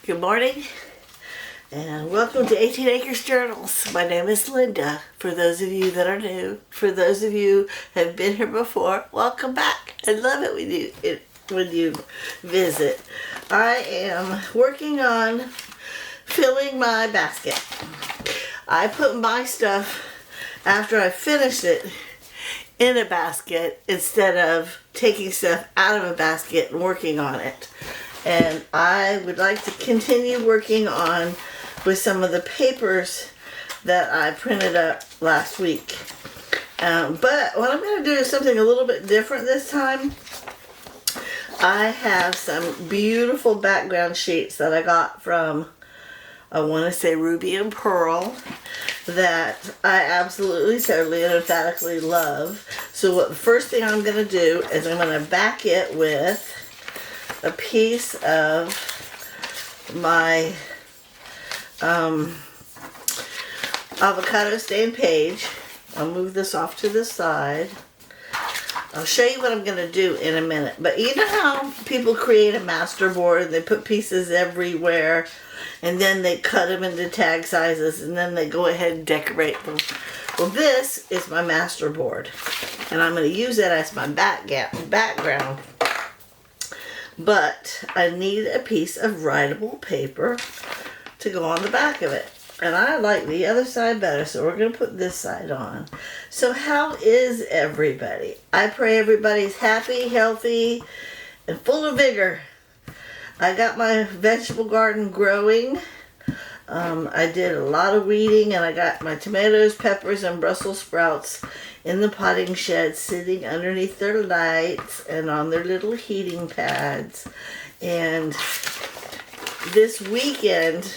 Good morning and welcome to 18 Acres Journals. My name is Linda. For those of you that are new, for those of you who have been here before, welcome back. I love it when you visit. I am working on filling my basket. I put my stuff after I finished it in a basket instead of taking stuff out of a basket and working on it. And I would like to continue working on with some of the papers that I printed up last week. But what I'm going to do is something a little bit different this time. I have some beautiful background sheets that I got from, I want to say, Ruby and Pearl, that I absolutely, totally, and emphatically love. So what the first thing I'm going to do is I'm going to back it with a piece of my avocado stained page. I'll move this off to the side. I'll show you what I'm going to do in a minute. But you know how people create a master board and they put pieces everywhere and then they cut them into tag sizes and then they go ahead and decorate them. Well, this is my master board and I'm going to use it as my background. But I need a piece of writable paper to go on the back of it. And I like the other side better, so we're going to put this side on. So how is everybody? I pray everybody's happy, healthy, and full of vigor. I got my vegetable garden growing. I did a lot of weeding, and I got my tomatoes, peppers, and Brussels sprouts in the potting shed sitting underneath their lights and on their little heating pads. And this weekend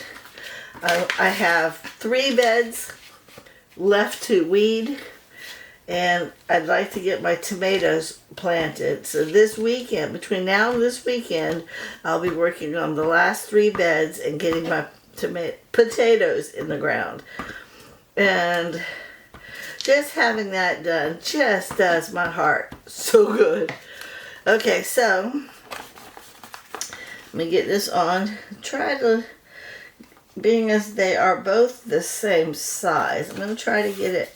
I have 3 beds left to weed, and I'd like to get my tomatoes planted. So this weekend, between now and this weekend, I'll be working on the last 3 beds and getting my potatoes in the ground. And just having that done just does my heart so good. Okay, so let me get this on. Try to, being as they are both the same size, I'm going to try to get it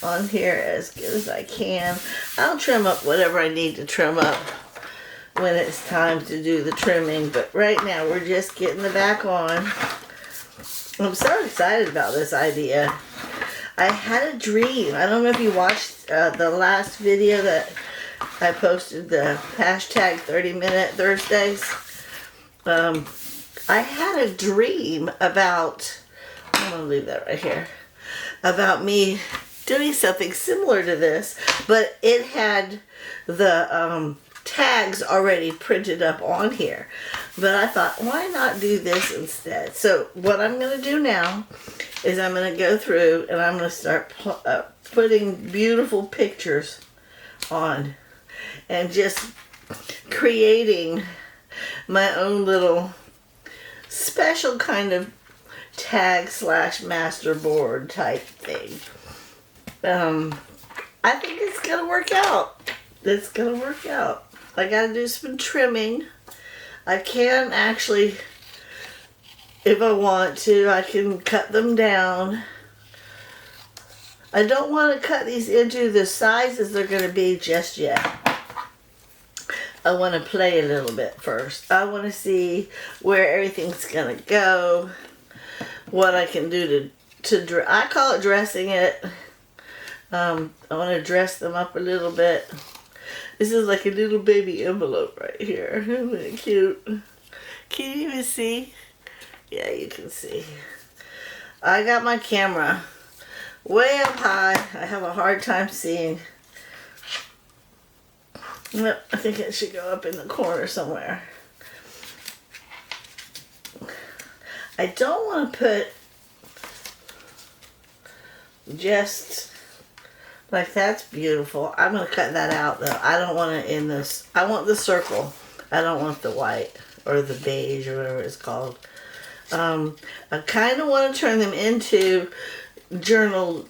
on here as good as I can. I'll trim up whatever I need to trim up when it's time to do the trimming, but right now we're just getting the back on. I'm so excited about this idea. I had a dream. I don't know if you watched the last video that I posted, the hashtag 30-minute Thursdays. I had a dream about, I'm going to leave that right here, about me doing something similar to this, but it had the tags already printed up on here. But I thought, why not do this instead? So what I'm going to do now is I'm going to go through and I'm going to start putting beautiful pictures on and just creating my own little special kind of tag / master board type thing. I think it's going to work out. It's going to work out. I got to do some trimming. I can actually, if I want to, I can cut them down. I don't want to cut these into the sizes they're going to be just yet. I want to play a little bit first. I want to see where everything's going to go, what I can do to I call it dressing it. I want to dress them up a little bit. This is like a little baby envelope right here. Isn't it cute? Can you even see? Yeah, you can see. I got my camera way up high. I have a hard time seeing. No, I think it should go up in the corner somewhere. I don't want to put just like, that's beautiful. I'm going to cut that out though. I don't want it in this. I want the circle. I don't want the white or the beige or whatever it's called. I kind of want to turn them into journal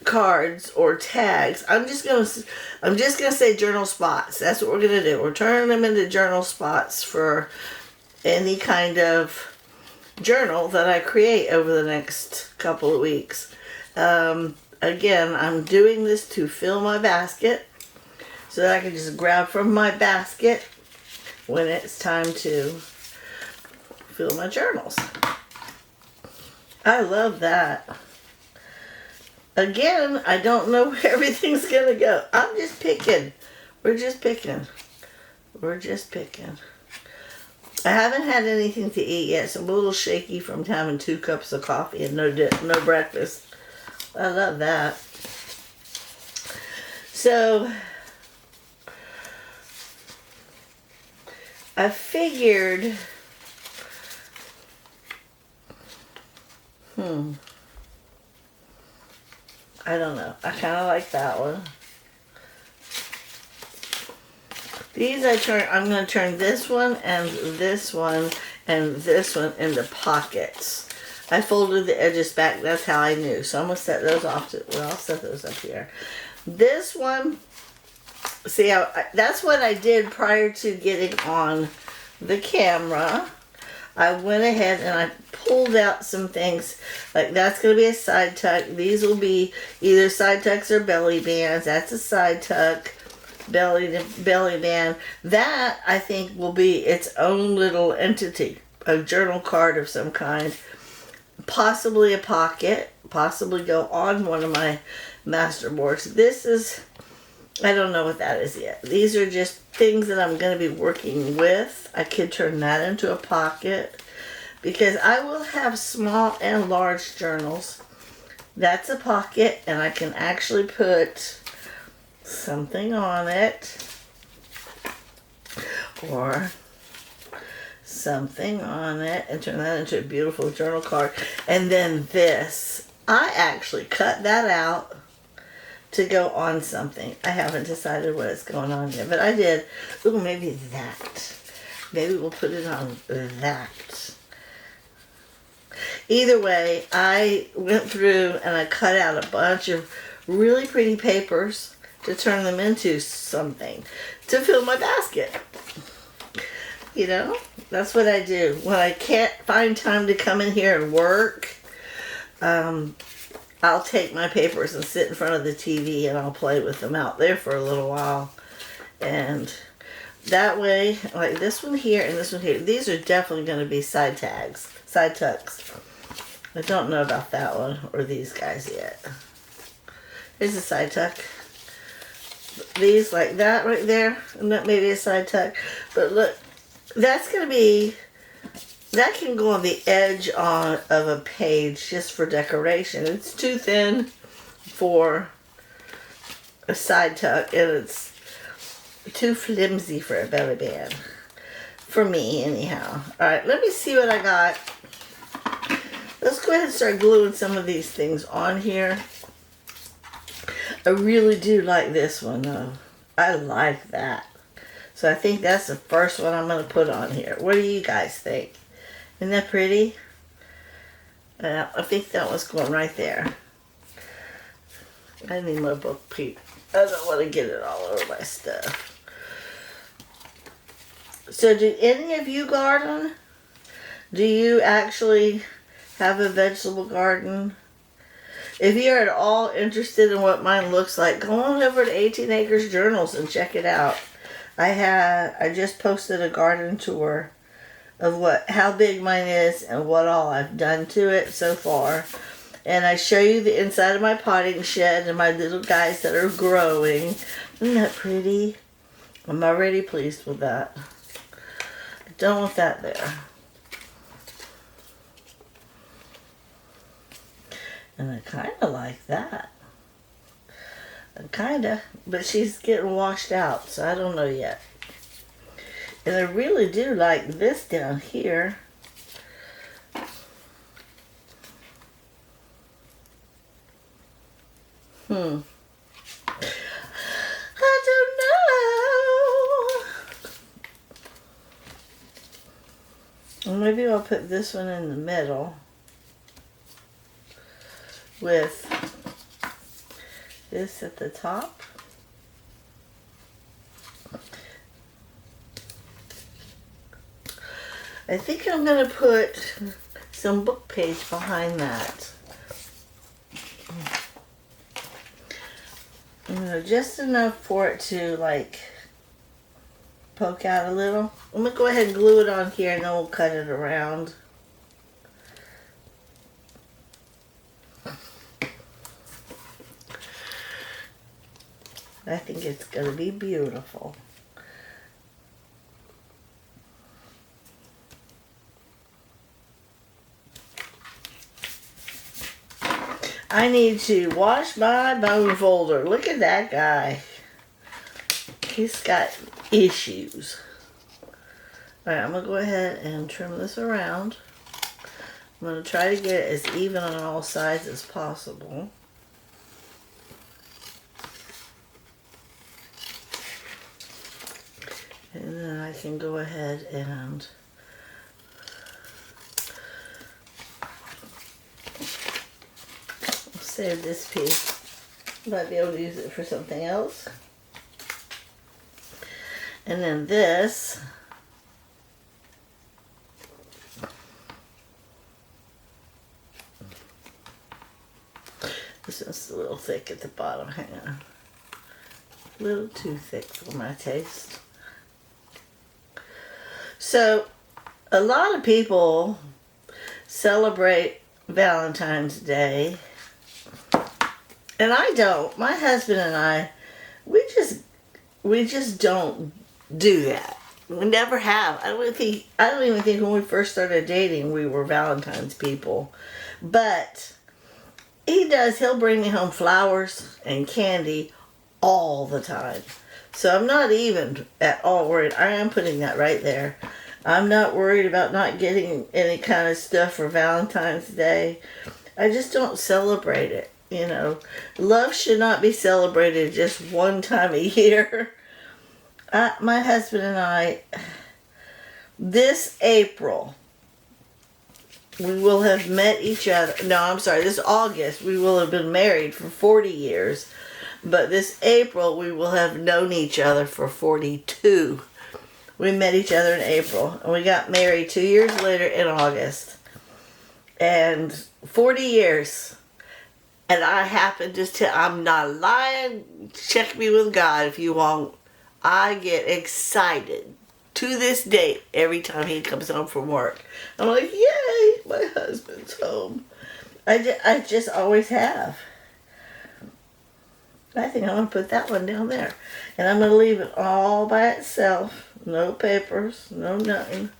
cards or tags. I'm just gonna say journal spots. That's what we're gonna do. We're turning them into journal spots for any kind of journal that I create over the next couple of weeks. Again, I'm doing this to fill my basket so that I can just grab from my basket when it's time to fill my journals. I love that. Again, I don't know where everything's gonna go. I'm just picking. We're just picking. We're just picking. I haven't had anything to eat yet, so I'm a little shaky from having 2 cups of coffee and no breakfast. I love that. So, I figured, I don't know. I kind of like that one. These I'm going to turn this one and this one and this one into pockets. I folded the edges back. That's how I knew. So I'm going to set those off. I'll set those up here. This one, see, that's what I did prior to getting on the camera. I went ahead and I pulled out some things. Like that's going to be a side tuck. These will be either side tucks or belly bands. That's a side tuck. Belly band. That I think will be its own little entity. A journal card of some kind. Possibly a pocket. Possibly go on one of my master boards. This is, I don't know what that is yet. These are just things that I'm going to be working with. I could turn that into a pocket because I will have small and large journals. That's a pocket, and I can actually put something on it or something on it and turn that into a beautiful journal card. And then this, I actually cut that out to go on something. I haven't decided what it's going on yet, but I did. Ooh, maybe that. Maybe we'll put it on that. Either way, I went through and I cut out a bunch of really pretty papers to turn them into something to fill my basket. You know, that's what I do. When I can't find time to come in here and work, I'll take my papers and sit in front of the TV and I'll play with them out there for a little while. And that way, like this one here and this one here, these are definitely going to be side tucks. I don't know about that one or these guys yet. Here's a side tuck. These like that right there, and that may be a side tuck. But look, that's going to be, that can go on the edge of a page just for decoration. It's too thin for a side tuck, and it's too flimsy for a belly band. For me, anyhow. Alright, let me see what I got. Let's go ahead and start gluing some of these things on here. I really do like this one, though. I like that. So I think that's the first one I'm going to put on here. What do you guys think? Isn't that pretty? I think that one's going right there. I need my book peep. I don't want to get it all over my stuff. So do any of you garden? Do you actually have a vegetable garden? If you're at all interested in what mine looks like, go on over to 18 Acres Journals and check it out. I just posted a garden tour of how big mine is and what all I've done to it so far. And I show you the inside of my potting shed and my little guys that are growing. Isn't that pretty? I'm already pleased with that. I don't want that there. And I kind of like that. Kind of. But she's getting washed out, so I don't know yet. And I really do like this down here. I don't know. Maybe I'll put this one in the middle with this at the top. I think I'm going to put some book page behind that. Just enough for it to like poke out a little. I'm gonna go ahead and glue it on here and then we'll cut it around. I think it's gonna be beautiful. I need to wash my bone folder. Look at that guy. He's got issues. Alright, I'm going to go ahead and trim this around. I'm going to try to get it as even on all sides as possible. And then I can go ahead and save this piece. Might be able to use it for something else. And then this. This one's a little thick at the bottom. Hang on. A little too thick for my taste. So, a lot of people celebrate Valentine's Day. And I don't. My husband and I, we just don't do that. We never have. I don't even think when we first started dating we were Valentine's people. But he does. He'll bring me home flowers and candy all the time. So I'm not even at all worried. I am putting that right there. I'm not worried about not getting any kind of stuff for Valentine's Day. I just don't celebrate it. You know, love should not be celebrated just one time a year. My husband and I, this April, we will have met each other. No, I'm sorry, this August, we will have been married for 40 years. But this April, we will have known each other for 42. We met each other in April, and we got married 2 years later in August. And 40 years. And I happen to tell, I'm not lying, check me with God if you want. I get excited to this date every time he comes home from work. I'm like, yay, my husband's home. I just always have. I think I'm going to put that one down there. And I'm going to leave it all by itself. No papers, no nothing.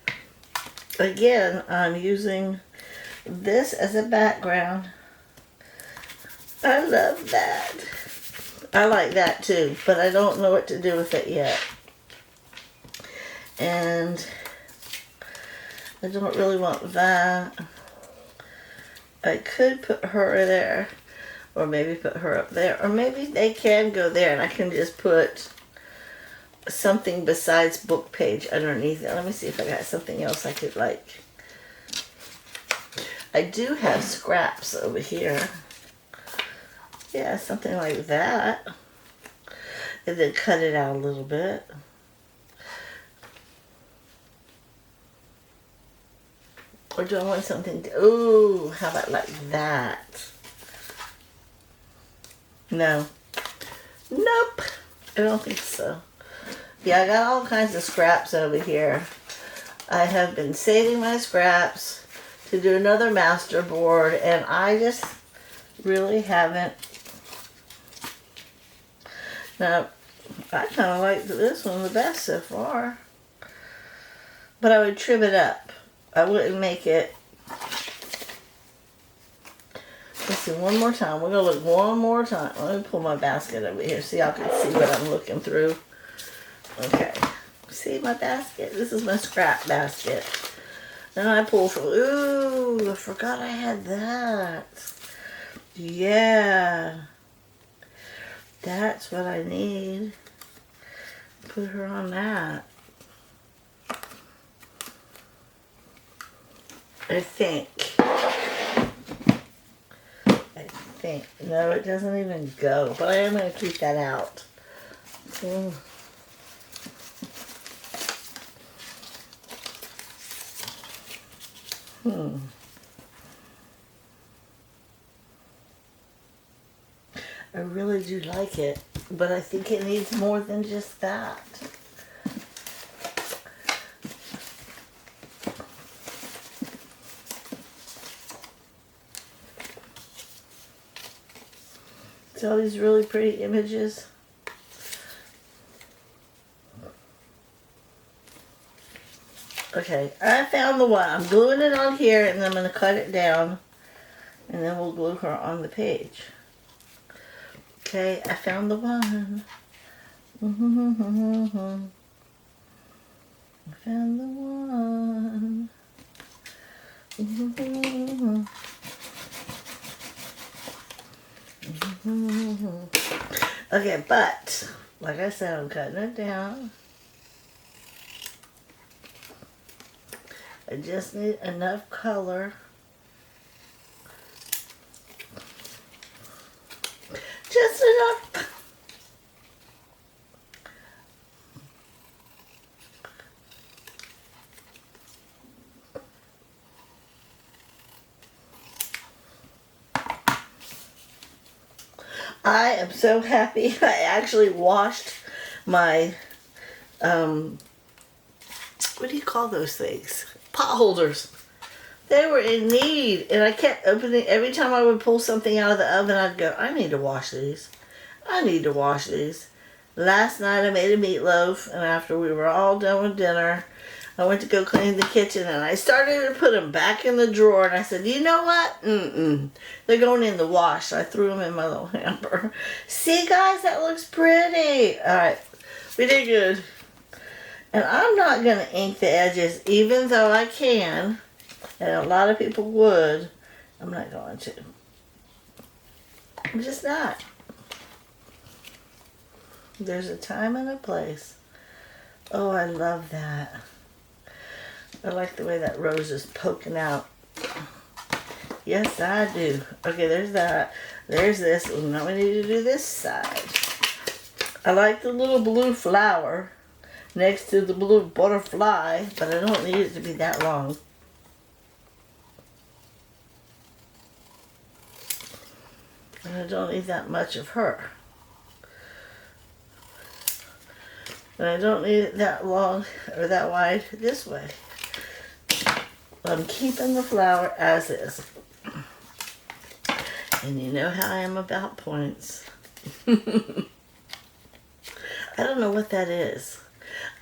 Again, I'm using this as a background. I love that. I like that too, but I don't know what to do with it yet. And I don't really want that. I could put her there, or maybe put her up there, or maybe they can go there and I can just put something besides book page underneath it. Let me see if I got something else I could like. I do have scraps over here. Yeah, something like that. And then cut it out a little bit. Or do I want something to, ooh, how about like that? No. Nope. I don't think so. Yeah, I got all kinds of scraps over here. I have been saving my scraps to do another master board, and I just really haven't. Now, I kind of like this one the best so far. But I would trim it up. I wouldn't make it. Let's see, one more time. We're going to look one more time. Let me pull my basket over here so y'all can see what I'm looking through. Okay. See my basket? This is my scrap basket. And I pull from, ooh, I forgot I had that. Yeah. That's what I need. Put her on that. I think. No, it doesn't even go. But I am going to keep that out. Mm. I really do like it, but I think it needs more than just that. See all these really pretty images? Okay, I found the one. I'm gluing it on here, and then I'm going to cut it down, and then we'll glue her on the page. Okay, I found the one. I found the one. Okay, but like I said, I'm cutting it down. I just need enough color. Just enough. I am so happy I actually washed my, what do you call those things? Pot holders. They were in need, and I kept opening. Every time I would pull something out of the oven, I'd go, I need to wash these. I need to wash these. Last night I made a meatloaf, and after we were all done with dinner, I went to go clean the kitchen, and I started to put them back in the drawer, and I said, you know what? They're going in the wash. So I threw them in my little hamper. See, guys, that looks pretty. All right, we did good. And I'm not going to ink the edges, even though I can, and a lot of people would. I'm not going to. I'm just not. There's a time and a place. Oh, I love that. I like the way that rose is poking out. Yes, I do. Okay, there's that. There's this. Now we need to do this side. I like the little blue flower next to the blue butterfly, but I don't need it to be that long. And I don't need that much of her. And I don't need it that long or that wide this way. I'm keeping the flower as is. And you know how I am about points. I don't know what that is.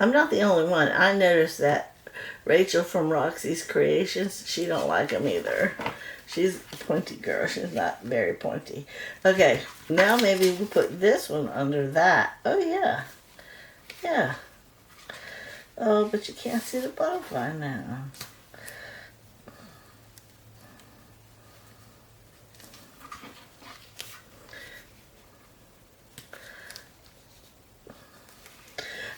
I'm not the only one. I noticed that Rachel from Roxy's Creations, she don't like them either. She's a pointy girl. She's not very pointy. Okay, now maybe we'll put this one under that. Oh, yeah. Yeah. Oh, but you can't see the butterfly now.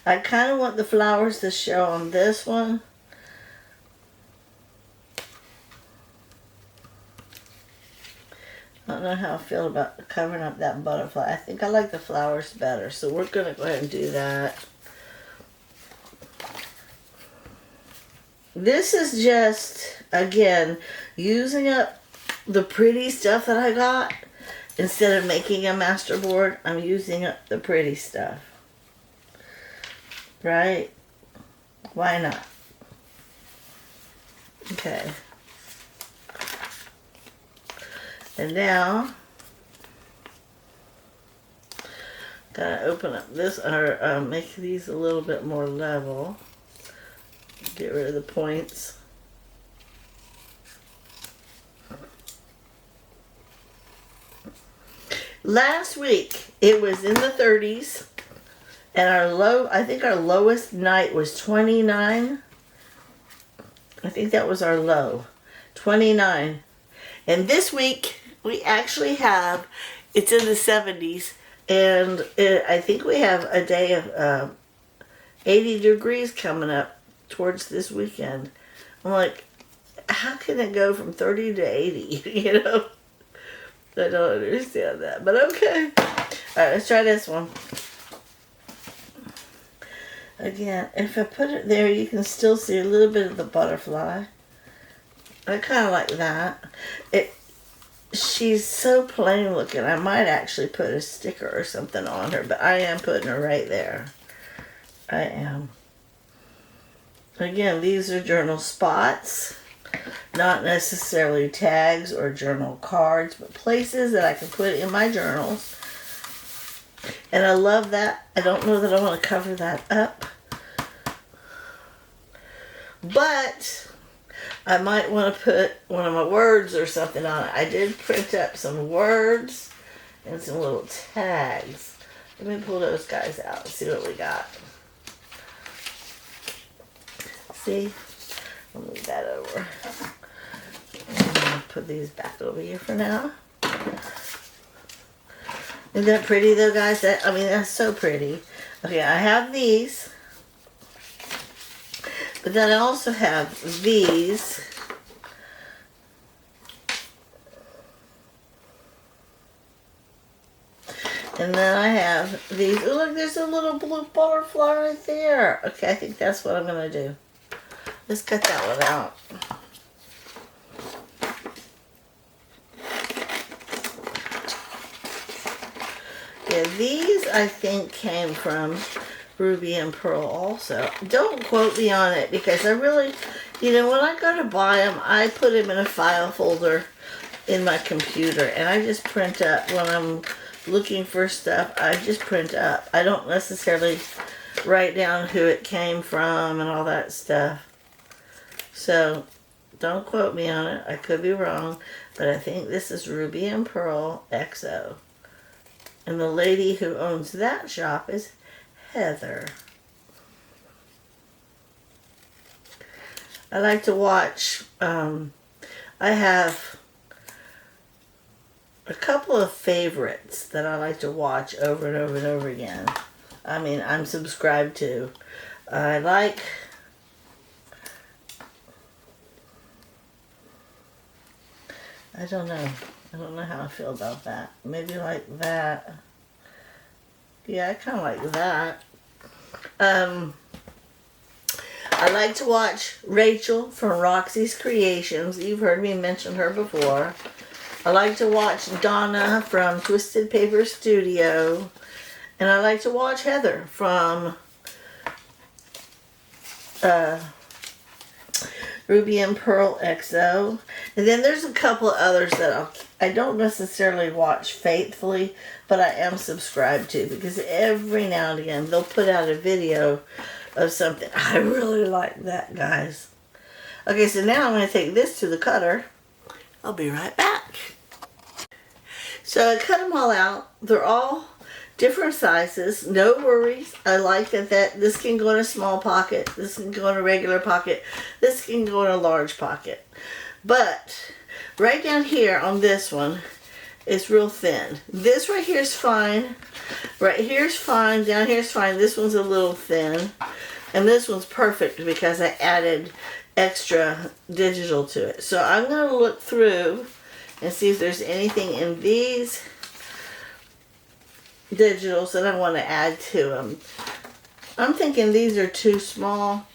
I kind of want the flowers to show on this one. I don't know how I feel about covering up that butterfly. I think I like the flowers better, so we're going to go ahead and do that. This is just, again, using up the pretty stuff that I got. Instead of making a master board, I'm using up the pretty stuff. Right? Why not? Okay. And now, gotta open up this, or make these a little bit more level. Get rid of the points. Last week, it was in the 30s, and our low, I think our lowest night was 29. I think that was our low, 29. And this week, we actually have, it's in the 70s, and I think we have a day of 80 degrees coming up towards this weekend. I'm like, how can it go from 30 to 80, you know? I don't understand that, but okay. Alright, let's try this one. Again, if I put it there, you can still see a little bit of the butterfly. I kind of like that. she's so plain looking. I might actually put a sticker or something on her, but I am putting her right there. I am. Again, these are journal spots, not necessarily tags or journal cards, but places that I can put in my journals. And I love that. I don't know that I want to cover that up, but I might want to put one of my words or something on it. I did print up some words and some little tags. Let me pull those guys out and see what we got. See? I'll move that over. I'm going to put these back over here for now. Isn't that pretty though, guys? That's so pretty. Okay, I have these. But then I also have these. And then I have these. Oh, look, there's a little blue butterfly right there. Okay, I think that's what I'm going to do. Let's cut that one out. Yeah, these I think came from Ruby and Pearl also. Don't quote me on it because I really, when I go to buy them, I put them in a file folder in my computer and I just print up when I'm looking for stuff. I just print up. I don't necessarily write down who it came from and all that stuff. So don't quote me on it. I could be wrong, but I think this is Ruby and Pearl XO. And the lady who owns that shop is Heather. I like to watch, I have a couple of favorites that I like to watch over and over and over again. I'm subscribed to. I don't know. I don't know how I feel about that. Maybe like that. Yeah, I kind of like that. I like to watch Rachel from Roxy's Creations. You've heard me mention her before. I like to watch Donna from Twisted Paper Studio. And I like to watch Heather from Ruby and Pearl XO. And then there's a couple of others that I don't necessarily watch faithfully, but I am subscribed to because every now and again they'll put out a video of something. I really like that, guys. Okay, so now I'm going to take this to the cutter. I'll be right back. So I cut them all out. They're all different sizes. No worries. I like that this can go in a small pocket. This can go in a regular pocket. This can go in a large pocket. But right down here on this one, it's real thin. This right here is fine. Right here's fine. Down here's fine. This one's a little thin. And this one's perfect because I added extra digital to it. So I'm going to look through and see if there's anything in these digitals that I want to add to them. I'm thinking these are too small.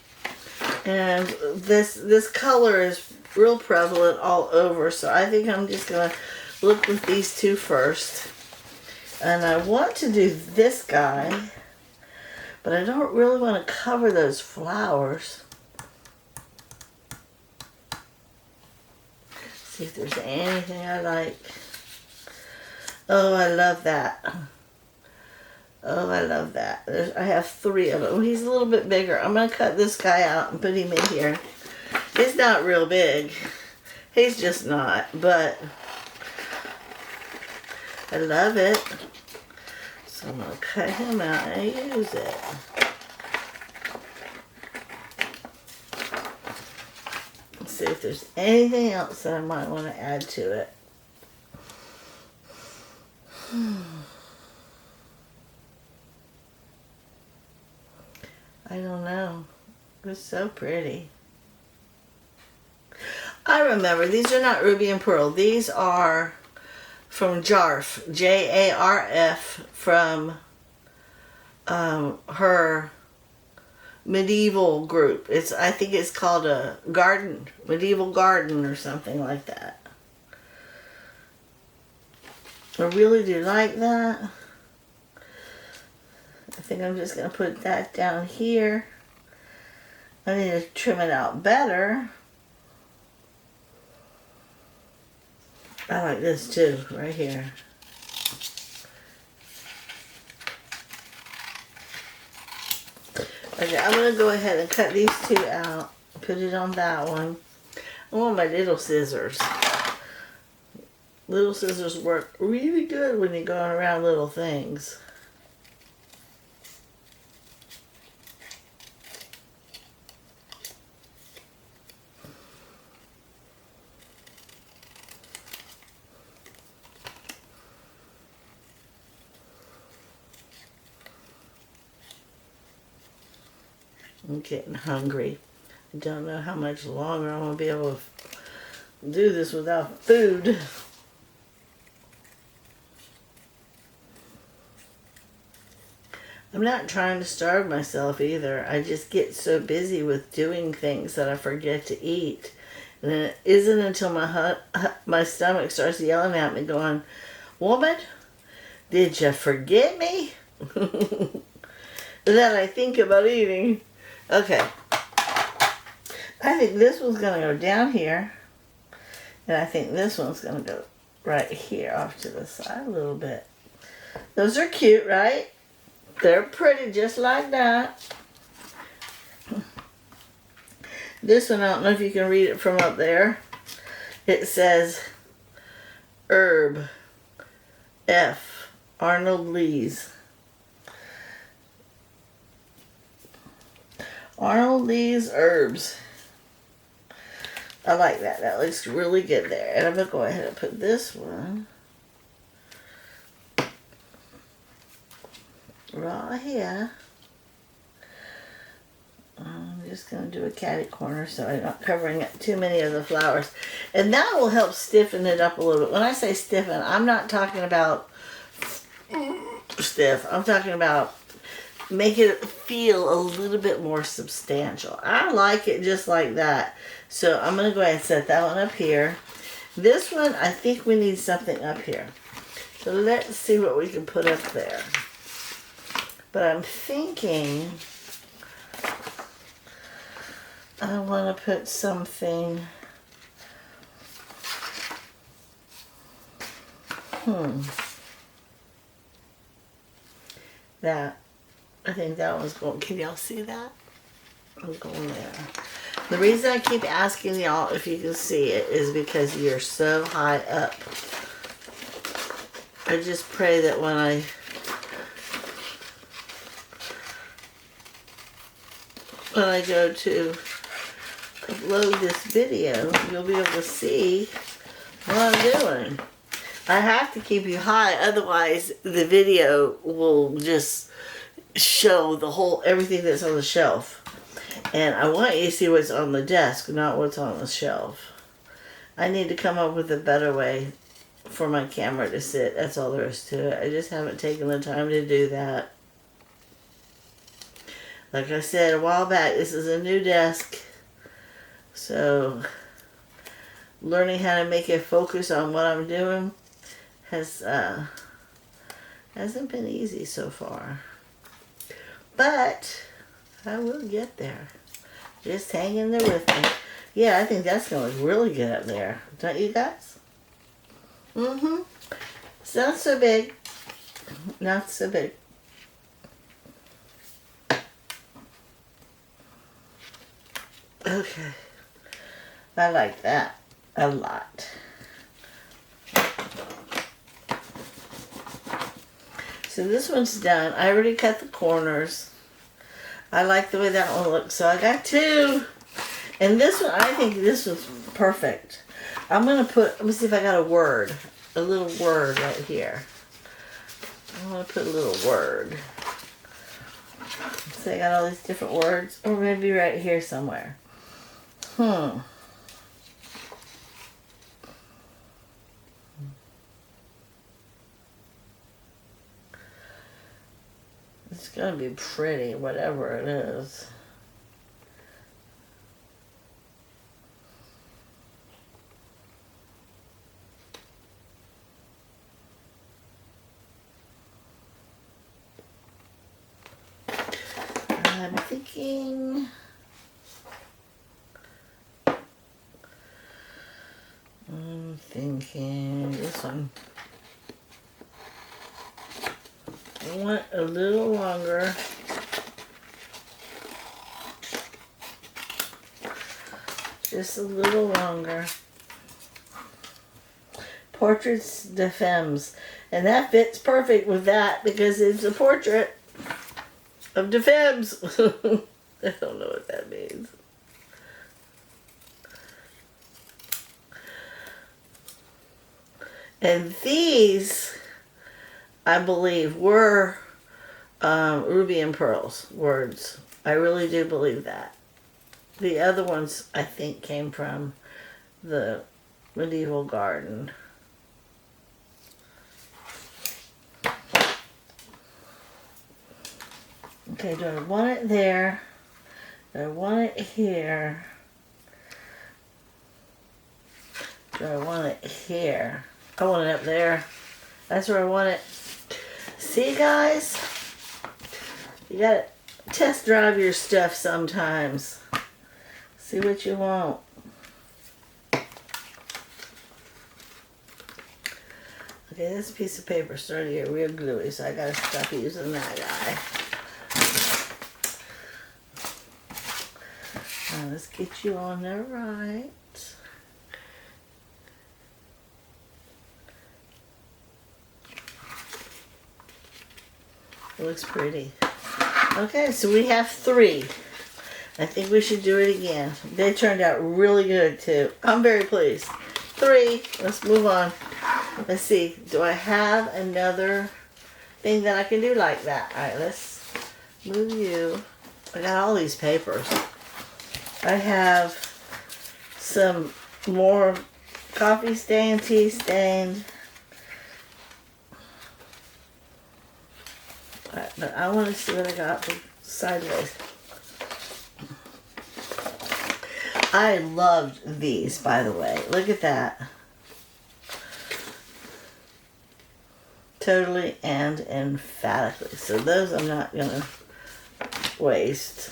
And this color is real prevalent all over. So I think I'm just going to look with these two first. And I want to do this guy, but I don't really want to cover those flowers. See if there's anything I like. Oh, I love that. Oh, I love that. I have 3 of them. He's a little bit bigger. I'm going to cut this guy out and put him in here. He's not real big. He's just not, but I love it. So I'm going to cut him out and use it. Let's see if there's anything else that I might want to add to it. I don't know. It's so pretty. I remember, these are not Ruby and Pearl. These are from JARF, J-A-R-F, from her medieval group. I think it's called a garden, medieval garden or something like that. I really do like that. I think I'm just going to put that down here. I need to trim it out better. I like this too, right here. Okay, I'm going to go ahead and cut these two out. Put it on that one. I want my little scissors. Little scissors work really good when you're going around little things. I'm getting hungry. I don't know how much longer I'm going to be able to do this without food. I'm not trying to starve myself either. I just get so busy with doing things that I forget to eat. And it isn't until my stomach starts yelling at me going, "Woman, did you forget me?" that I think about eating. Okay. I think this one's going to go down here. And I think this one's going to go right here off to the side a little bit. Those are cute, right? They're pretty just like that. This one, I don't know if you can read it from up there. It says Herb F. Arnold Lee's. Arnold Lee's Herbs. I like that. That looks really good there. And I'm going to go ahead and put this one right here. I'm just going to do a catty corner so I'm not covering up too many of the flowers. And that will help stiffen it up a little bit. When I say stiffen, I'm not talking about stiff. I'm talking about make it feel a little bit more substantial. I like it just like that. So I'm going to go ahead and set that one up here. This one, I think we need something up here. So let's see what we can put up there. But I'm thinking I want to put something. That. I think that one's going. Can y'all see that? I'm going there. The reason I keep asking y'all if you can see it is because you're so high up. I just pray that when I go to upload this video, you'll be able to see what I'm doing. I have to keep you high, otherwise the video will just show the whole everything that's on the shelf. And I want you to see what's on the desk, not what's on the shelf. I need to come up with a better way for my camera to sit. That's all there is to it. I just haven't taken the time to do that. Like I said a while back, this is a new desk. So learning how to make it focus on what I'm doing hasn't been easy so far. But I will get there. Just hang in there with me. Yeah, I think that's going to look really good up there. Don't you guys? Mm-hmm. It's not so big. Not so big. Okay. I like that a lot. So this one's done. I already cut the corners. I like the way that one looks. So I got two. And this one, I think this one's perfect. I'm going to put, let me see if I got a little word right here. I'm going to put a little word. So I got all these different words. Or maybe right here somewhere. It's going to be pretty, whatever it is. I'm thinking this one. I want a little longer. Just a little longer. Portraits de femmes. And that fits perfect with that because it's a portrait of de femmes. I don't know what that means. And these, I believe, were Ruby and Pearl's words. I really do believe that. The other ones, I think, came from the medieval garden. Okay, do I want it there? Do I want it here? Do I want it here? I want it up there. That's where I want it. See, guys? You gotta test drive your stuff sometimes. See what you want. Okay, this piece of paper started to get real gluey, so I gotta stop using that guy. Now let's get you on there right. It looks pretty. Okay, so we have 3. I think we should do it again. They turned out really good too. I'm very pleased. 3. Let's move on. Let's see. Do I have another thing that I can do like that? Alright, let's move you. I got all these papers. I have some more coffee stain, tea stain. Alright, but I want to see what I got sideways. I loved these, by the way. Look at that. Totally and emphatically. So those I'm not going to waste.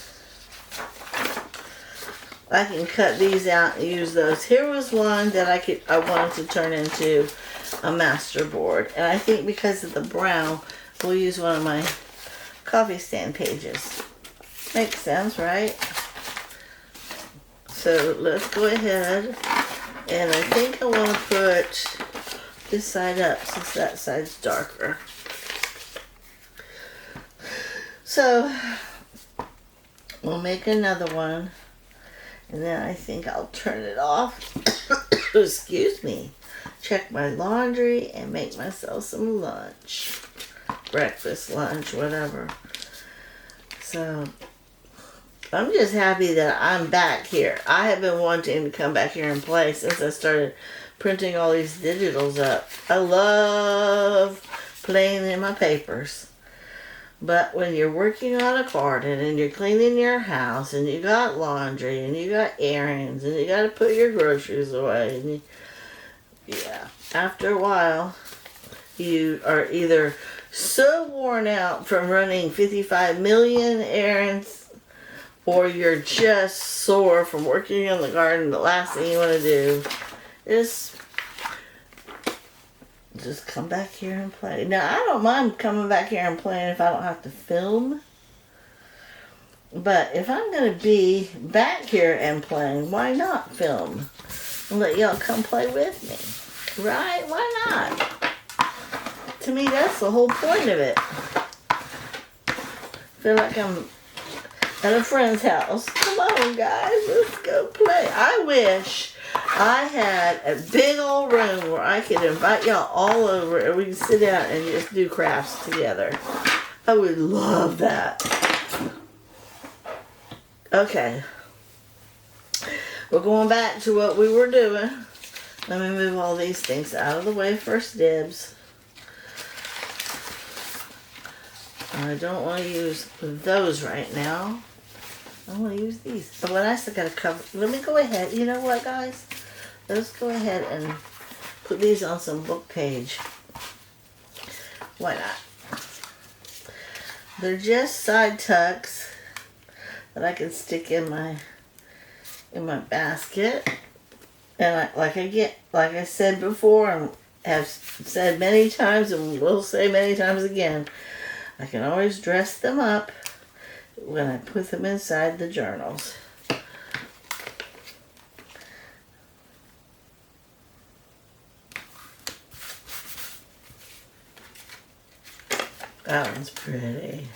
I can cut these out and use those. Here was one that I wanted to turn into a master board. And I think because of the brown, we'll use one of my coffee stand pages. Makes sense, right? So let's go ahead, and I think I want to put this side up since that side's darker. So we'll make another one, and then I think I'll turn it off. Excuse me. Check my laundry and make myself some lunch. Breakfast, lunch, whatever. So I'm just happy that I'm back here. I have been wanting to come back here and play since I started printing all these digitals up. I love playing in my papers. But when you're working on a garden and you're cleaning your house and you got laundry and you got errands and you got to put your groceries away, and yeah, after a while you are either so worn out from running 55 million errands, or you're just sore from working in the garden. The last thing you want to do is just come back here and play. Now, I don't mind coming back here and playing if I don't have to film. But if I'm going to be back here and playing, why not film? And let y'all come play with me. Right? Why not? To me, that's the whole point of it. I feel like I'm at a friend's house. Come on, guys, let's go play. I wish I had a big old room where I could invite y'all all over and we can sit down and just do crafts together. I would love that. Okay. We're going back to what we were doing. Let me move all these things out of the way first, dibs. I don't want to use those right now. I want to use these. But I still got to cover. Let me go ahead. You know what, guys? Let's go ahead and put these on some book page. Why not? They're just side tucks. that I can stick in my basket. And like I said before, and have said many times, and will say many times again, I can always dress them up when I put them inside the journals. That one's pretty.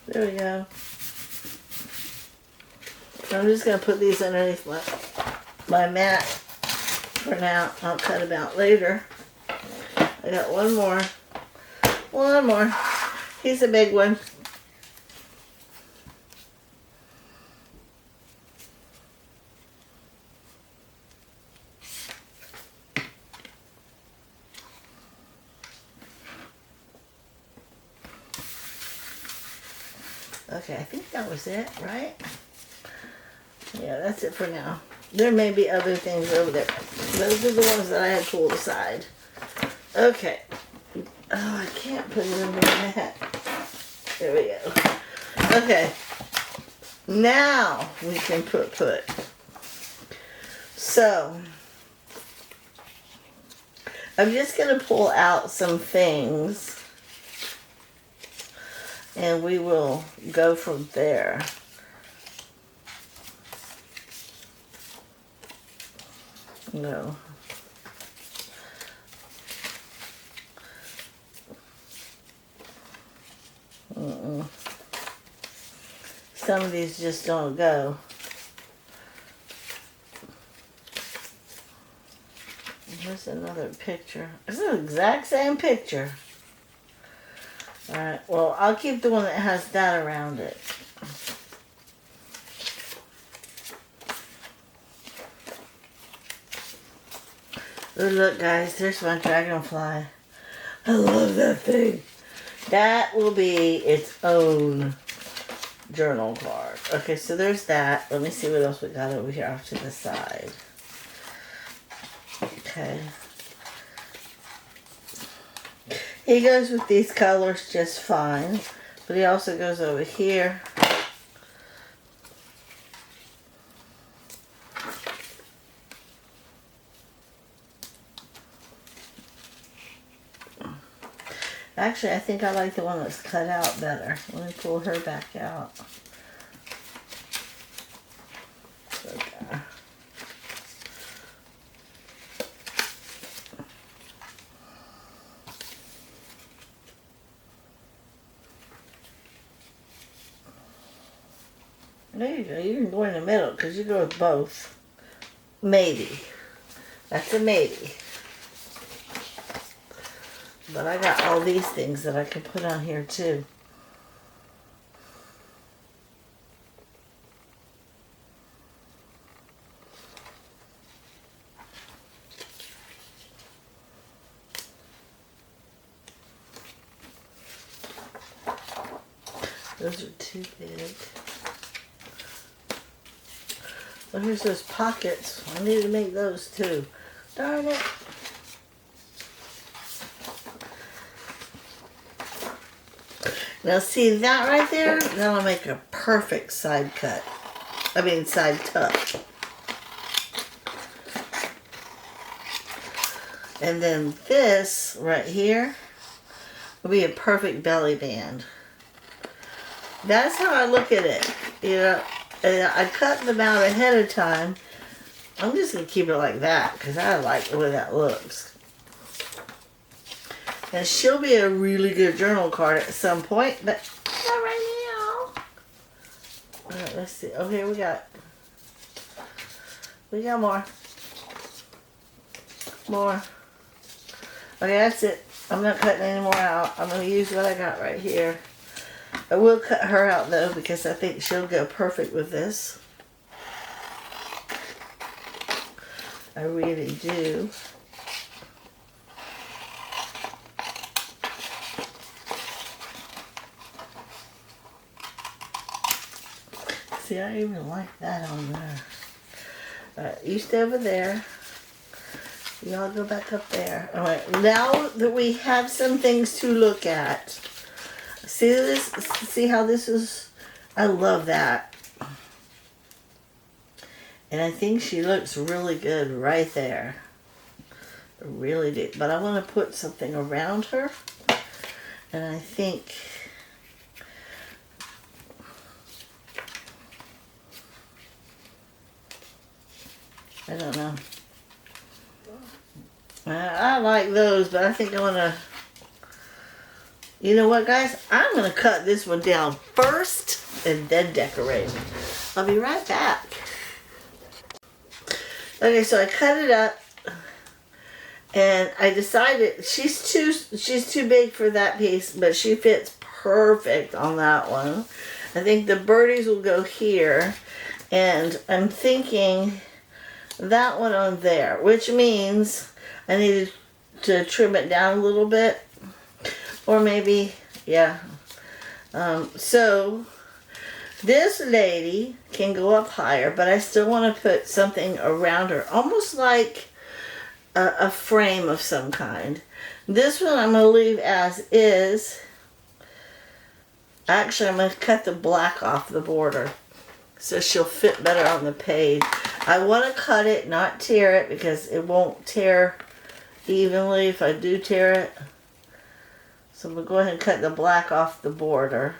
There we go. I'm just going to put these underneath my mat for now. I'll cut them out later. I got one more. One more. He's a big one. Okay, I think that was it, right? Yeah, that's it for now. There may be other things over there. Those are the ones that I had pulled aside. Okay. Oh, I can't put it under my hat. There we go. Okay. Now we can put. So, I'm just going to pull out some things. And we will go from there. No. Some of these just don't go. Here's another picture. It's the exact same picture. Alright, well, I'll keep the one that has that around it. Oh, look, guys, there's my dragonfly. I love that thing. That will be its own journal card. Okay, so there's that. Let me see what else we got over here off to the side. Okay. He goes with these colors just fine, but he also goes over here. Actually, I think I like the one that's cut out better. Let me pull her back out. Okay. There you go. You can go in the middle because you go with both. Maybe. That's a maybe. But I got all these things that I can put on here too. Those are too big. Oh, here's those pockets. I need to make those too. Darn it. Now see that right there? That'll make a perfect side cut. I mean side tuck. And then this right here will be a perfect belly band. That's how I look at it. You know, and I cut them out ahead of time. I'm just going to keep it like that because I like the way that looks. And she'll be a really good journal card at some point, but not right now. Alright, let's see. Oh, here we got more. More. Okay, that's it. I'm not cutting any more out. I'm going to use what I got right here. I will cut her out though because I think she'll go perfect with this. I really do. See, I even like that on there. Alright, you stay over there. Y'all go back up there. Alright, now that we have some things to look at. See this? See how this is? I love that. And I think she looks really good right there. I really do. But I want to put something around her. And I think... I don't know. I like those, but I think I want to... You know what, guys? I'm going to cut this one down first and then decorate. I'll be right back. Okay, so I cut it up. And I decided she's too big for that piece, but she fits perfect on that one. I think the birdies will go here. And I'm thinking... that one on there, which means I needed to trim it down a little bit, or maybe, yeah. So this lady can go up higher, but I still want to put something around her, almost like a frame of some kind. This one I'm going to leave as is. Actually, I'm going to cut the black off the border so she'll fit better on the page. I want to cut it, not tear it, because it won't tear evenly if I do tear it. So I'm going to go ahead and cut the black off the border.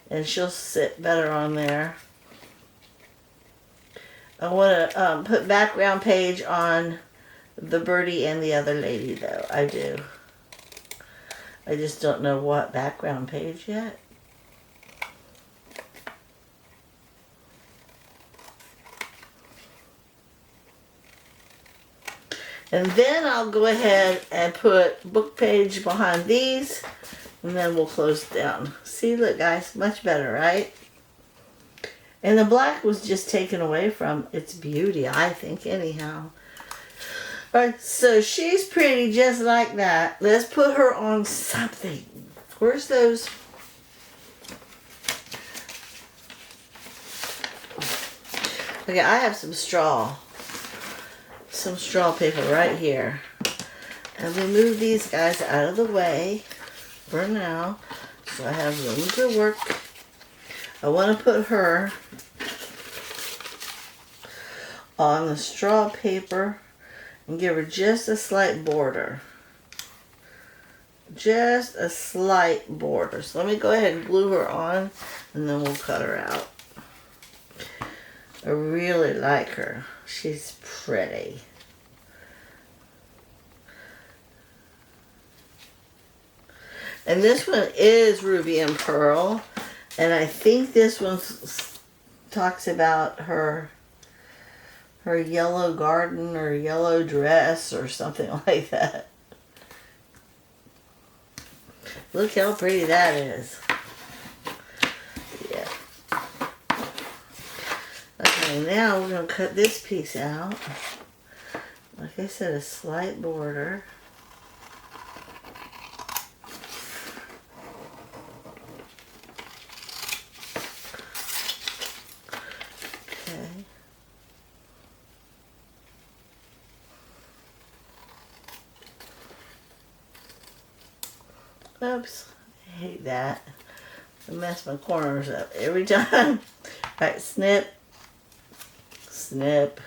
And she'll sit better on there. I want to put background page on the birdie and the other lady, though. I do. I just don't know what background page yet. And then I'll go ahead and put book page behind these, and then we'll close it down. See, look guys, much better, right? And the black was just taken away from its beauty, I think, anyhow. Alright, so she's pretty just like that. Let's put her on something. Where's those? Okay, I have some straw. Some straw paper right here. And we move these guys out of the way for now. So I have room to work. I want to put her on the straw paper and give her just a slight border. Just a slight border. So let me go ahead and glue her on and then we'll cut her out. I really like her. She's pretty. And this one is Ruby and Pearl. And I think this one talks about her yellow garden or yellow dress or something like that. Look how pretty that is. Yeah. Okay, now we're going to cut this piece out. Like I said, a slight border. Oops, I hate that. I mess my corners up every time. Alright, snip, snip.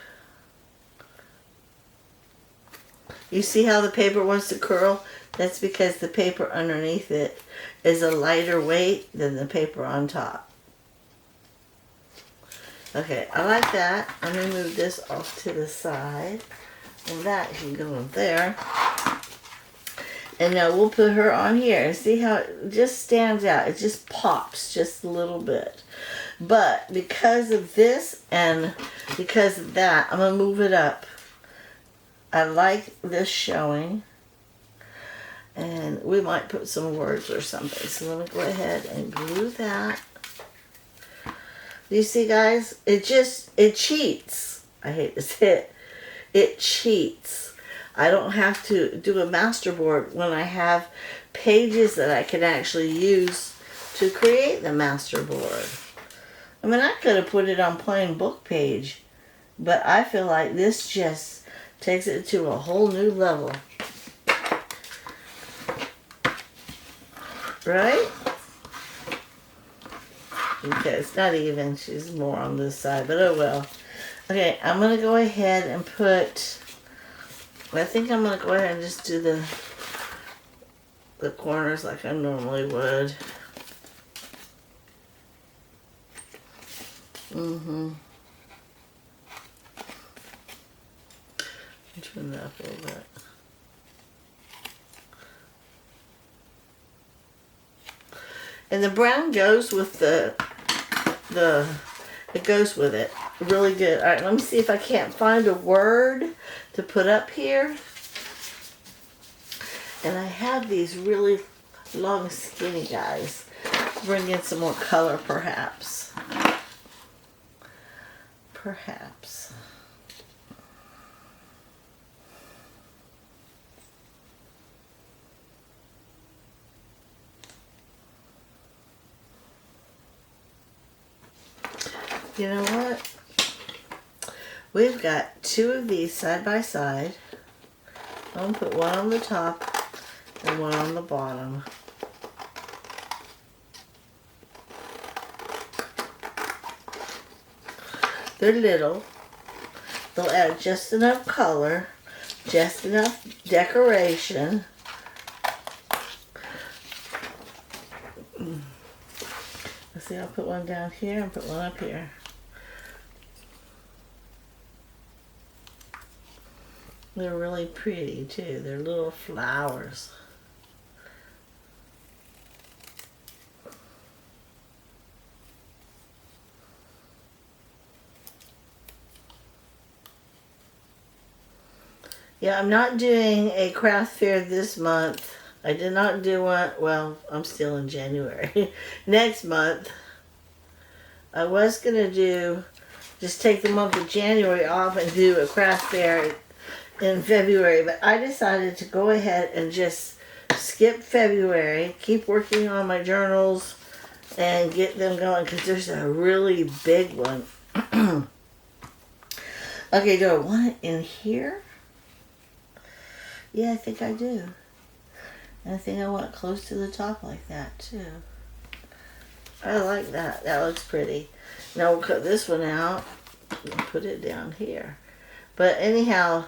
You see how the paper wants to curl? That's because the paper underneath it is a lighter weight than the paper on top. Okay, I like that. I'm going to move this off to the side. And that can go up there. And now we'll put her on here and see how it just stands out. It just pops just a little bit. But because of this and because of that, I'm going to move it up. I like this showing. And we might put some words or something. So let me go ahead and glue that. You see, guys? It cheats. I hate to say it. It cheats. I don't have to do a masterboard when I have pages that I can actually use to create the master board. I mean, I could have put it on plain book page, but I feel like this just takes it to a whole new level. Right? Okay, it's not even. She's more on this side, but oh well. Okay, I'm going to go ahead and put... I think I'm going to go ahead and just do the corners like I normally would. Turn that up a little bit. And the brown goes with it goes with it really good. All right, let me see if I can't find a word to put up here. And I have these really long skinny guys. Bring in some more color perhaps. Perhaps. You know what? We've got two of these side by side. I'm going to put one on the top and one on the bottom. They're little. They'll add just enough color, just enough decoration. Let's see, I'll put one down here and put one up here. They're really pretty too. They're little flowers. Yeah, I'm not doing a craft fair this month. I did not do one. Well, I'm still in January. Next month, I was going to just take the month of January off and do a craft fair in February, but I decided to go ahead and just skip February, keep working on my journals and get them going because there's a really big one. Okay, do I want it in here? Yeah, I think I do. And I think I want it close to the top like that too. I like that. That looks pretty. Now we'll cut this one out and put it down here. But anyhow,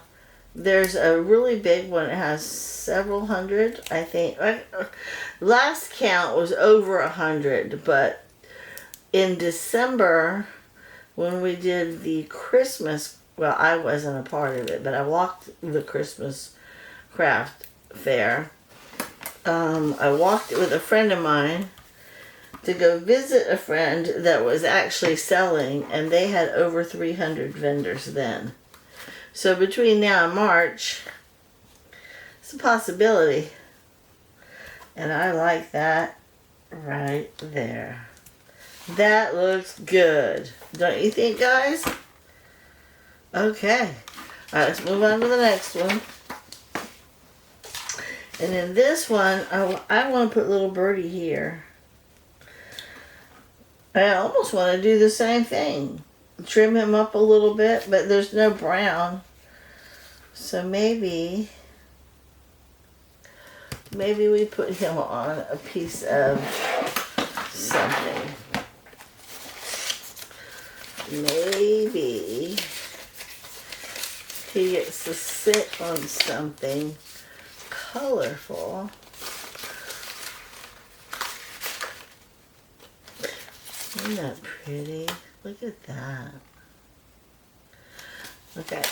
there's a really big one. It has several hundred, I think. Last count was over 100, but in December, when we did the Christmas, well, I wasn't a part of it, but I walked the Christmas craft fair. I walked it with a friend of mine to go visit a friend that was actually selling, and they had over 300 vendors then. So between now and March, it's a possibility. And I like that right there. That looks good. Don't you think, guys? Okay. All right, let's move on to the next one. And in this one, I want to put little birdie here. I almost want to do the same thing. Trim him up a little bit, but there's no brown. So maybe we put him on a piece of something. Maybe he gets to sit on something colorful. Isn't that pretty? Look at that. Okay.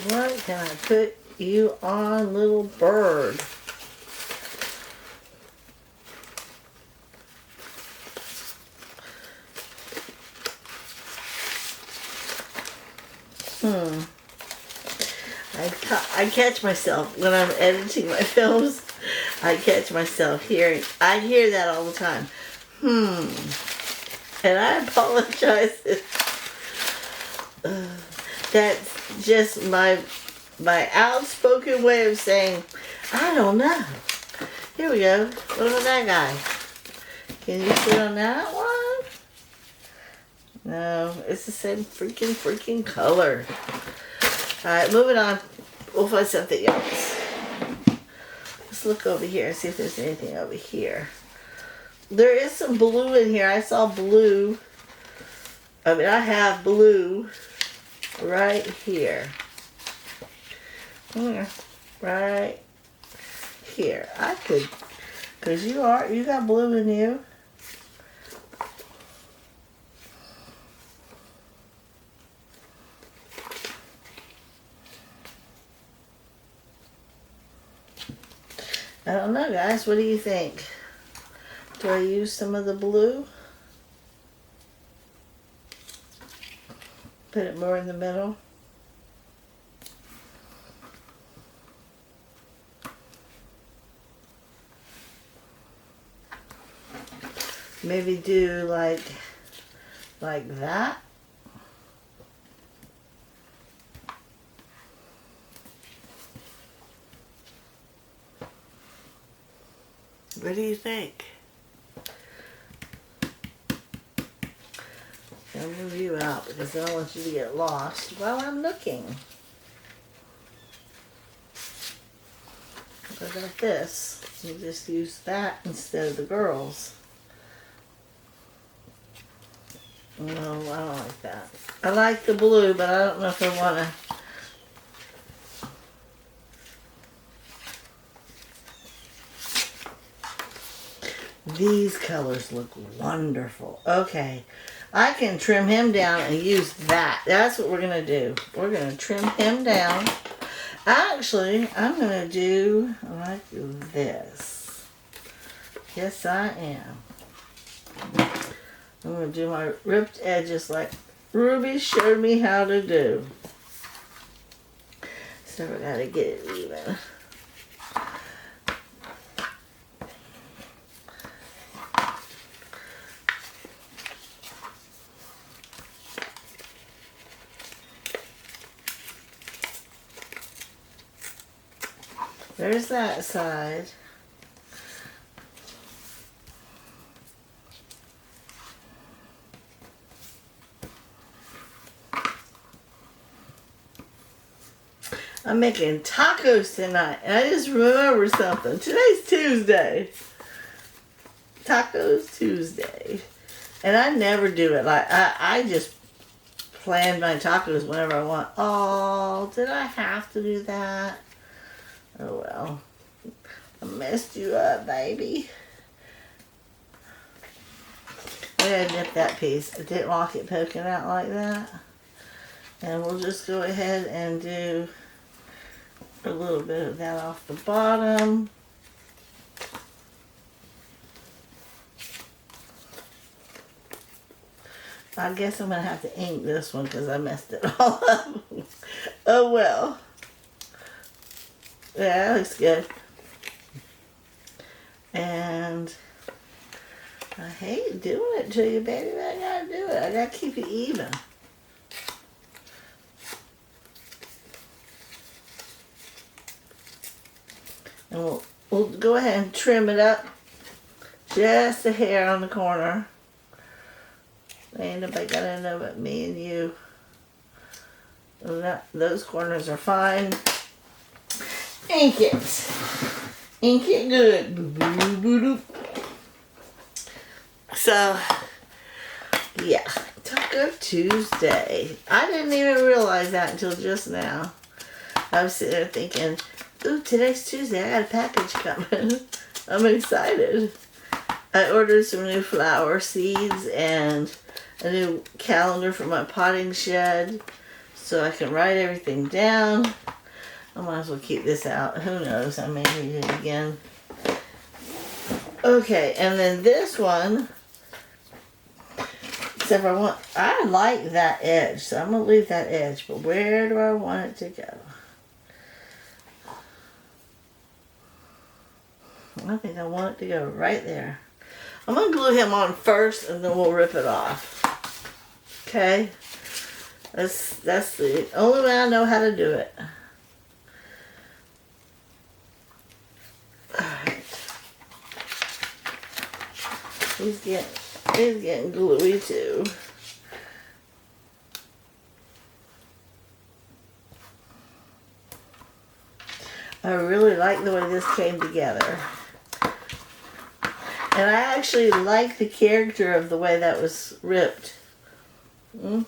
What can I put you on, little bird? I catch myself when I'm editing my films. I catch myself hearing. I hear that all the time. And I apologize if that's just my outspoken way of saying, I don't know. Here we go. What about that guy? Can you sit on that one? No, it's the same freaking color. Alright, moving on. We'll find something else. Let's look over here and see if there's anything over here. There is some blue in here. I saw blue. I mean, I have blue right here. Right here. I could, because you got blue in you. I don't know, guys. What do you think? Do I use some of the blue? Put it more in the middle. Maybe do like that. What do you think? I'll move you out because I don't want you to get lost while I'm looking. What about this? You just use that instead of the girls. No, I don't like that. I like the blue, but I don't know if I want to. These colors look wonderful. Okay, I can trim him down and use that. That's what we're going to do. We're going to trim him down. Actually, I'm going to do like this. Yes, I am. I'm going to do my ripped edges like Ruby showed me how to do. So we got to get it even. There's that side. I'm making tacos tonight, and I just remembered something. Today's Tuesday. Tacos Tuesday. And I never do it. Like, I just plan my tacos whenever I want. Oh, did I have to do that? Oh, well. I messed you up, baby. I gotta nip that piece. I didn't want it poking out like that. And we'll just go ahead and do a little bit of that off the bottom. I guess I'm going to have to ink this one because I messed it all up. Oh well. Yeah, that looks good. And I hate doing it to you, baby, but I got to do it. I got to keep it even. And we'll go ahead and trim it up just a hair on the corner. Ain't nobody got to know but me and you. Those corners are fine. Ink it. Ink it good. So, yeah. Taco Tuesday. I didn't even realize that until just now. I was sitting there thinking, ooh, today's Tuesday. I got a package coming. I'm excited. I ordered some new flower seeds and a new calendar for my potting shed so I can write everything down. I might as well keep this out. Who knows? I may read it again. Okay, and then this one, except I like that edge, so I'm going to leave that edge, but where do I want it to go? I think I want it to go right there. I'm going to glue him on first, and then we'll rip it off. Okay? That's the only way I know how to do it. Alright. He's getting gluey too. I really like the way this came together. And I actually like the character of the way that was ripped. And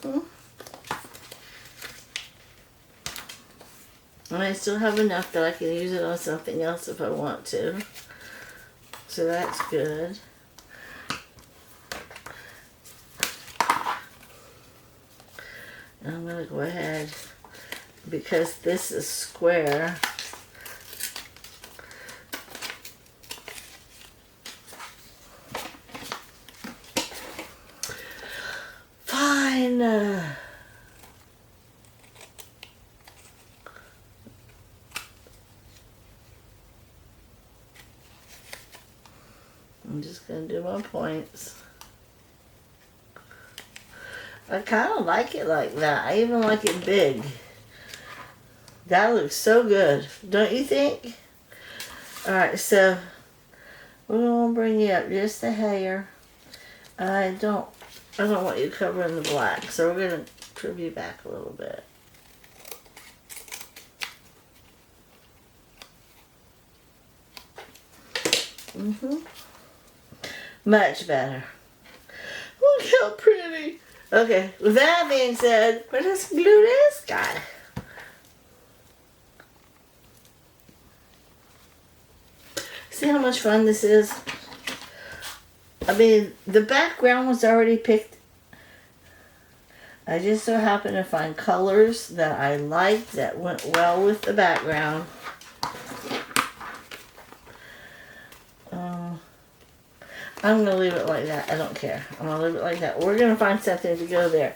I still have enough that I can use it on something else if I want to. So that's good. I'm going to go ahead, because this is square, fine. I'm just going to do my points. I kind of like it like that. I even like it big. That looks so good, don't you think? Alright, so we're going to bring you up just a hair. I don't want you covering the black, so we're going to trim you back a little bit. Much better. Look how pretty. Okay, with that being said, we're just glue this guy. See how much fun this is? I mean, the background was already picked. I just so happened to find colors that I liked that went well with the background. I'm going to leave it like that. I don't care. I'm going to leave it like that. We're going to find something to go there.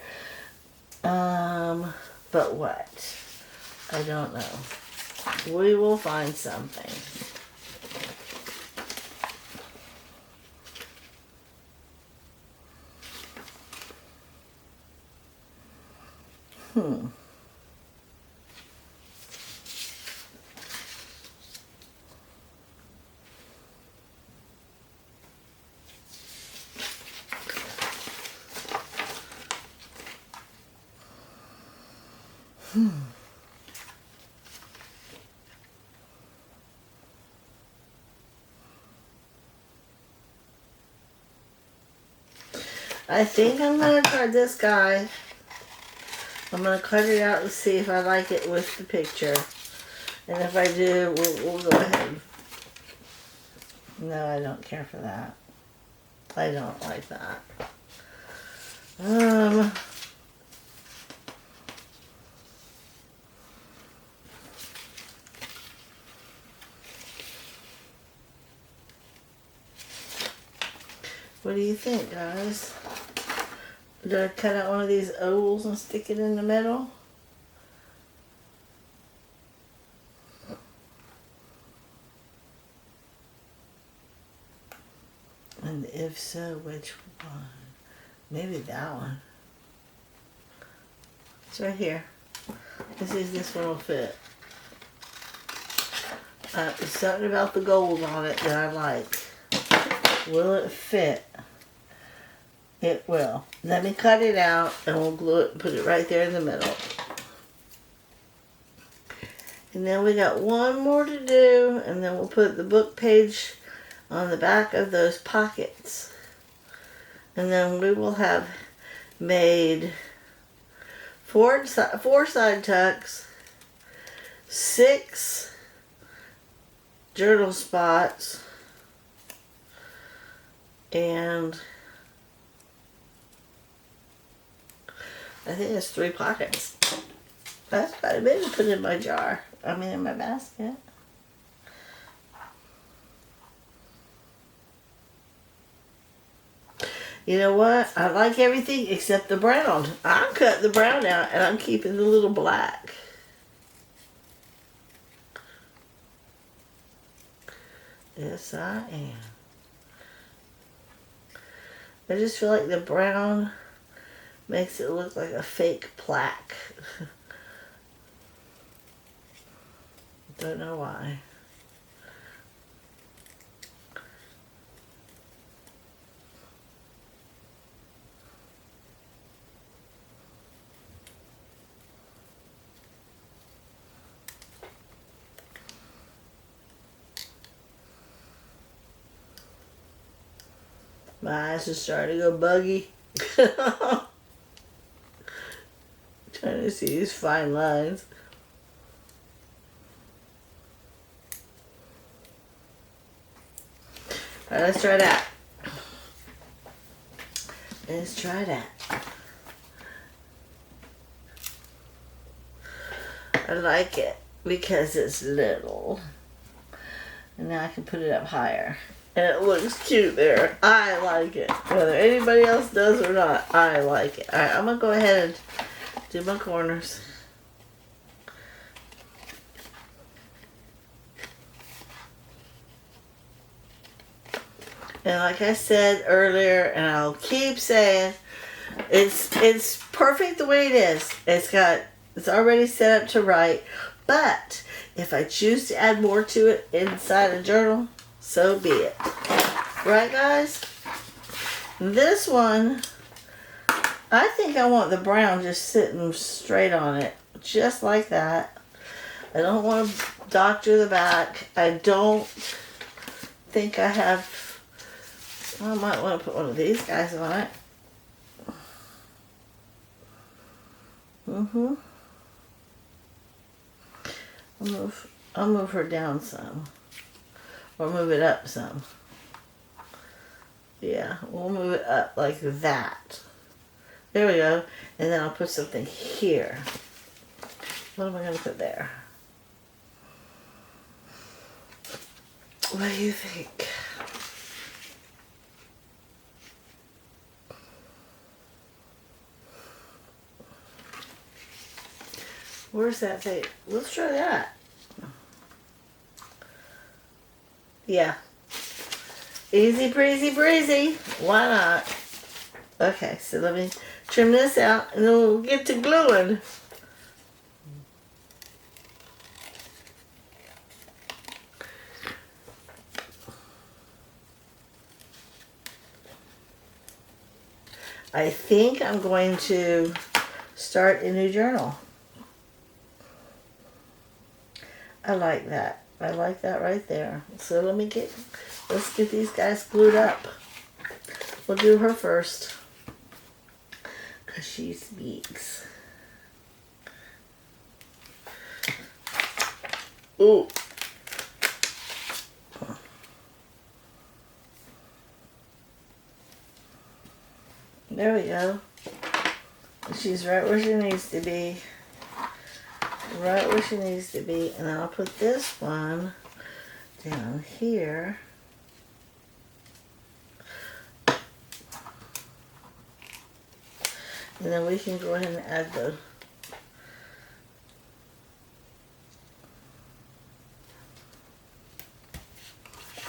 But what? I don't know. We will find something. I think I'm going to try this guy. I'm going to cut it out and see if I like it with the picture. And if I do, we'll go ahead. No, I don't care for that. I don't like that. What do you think, guys? Do I cut out one of these ovals and stick it in the middle? And if so, which one? Maybe that one. It's right here. Let's see if this one will fit. There's something about the gold on it that I like. Will it fit? It will. Let me cut it out and we'll glue it and put it right there in the middle. And then we got one more to do, and then we'll put the book page on the back of those pockets. And then we will have made four side tucks, 6 journal spots, and I think it's 3 pockets. That's quite a bit to put in my jar. I mean, in my basket. You know what? I like everything except the brown. I'm cutting the brown out and I'm keeping the little black. Yes, I am. I just feel like the brown makes it look like a fake plaque. Don't know why. My eyes are starting to go buggy. Trying to see these fine lines. Alright, let's try that. Let's try that. I like it because it's little. And now I can put it up higher. And it looks cute there. I like it. Whether anybody else does or not, I like it. Alright, I'm going to go ahead and do my corners. And like I said earlier, and I'll keep saying, it's perfect the way it is. It's already set up to write. But if I choose to add more to it inside a journal, so be it. Right, guys? This one, I think I want the brown just sitting straight on it. Just like that. I don't want to doctor the back. I don't think I have... I might want to put one of these guys on it. I'll move her down some. Or move it up some. Yeah, we'll move it up like that. There we go. And then I'll put something here. What am I going to put there? What do you think? Where's that thing? Let's try that. Yeah. Easy breezy breezy. Why not? Okay, so let me trim this out and then we'll get to gluing. I think I'm going to start a new journal. I like that. I like that right there. So let's get these guys glued up. We'll do her first, because she speaks. Ooh. There we go. She's right where she needs to be. Right where she needs to be. And then I'll put this one down here. And then we can go ahead and add the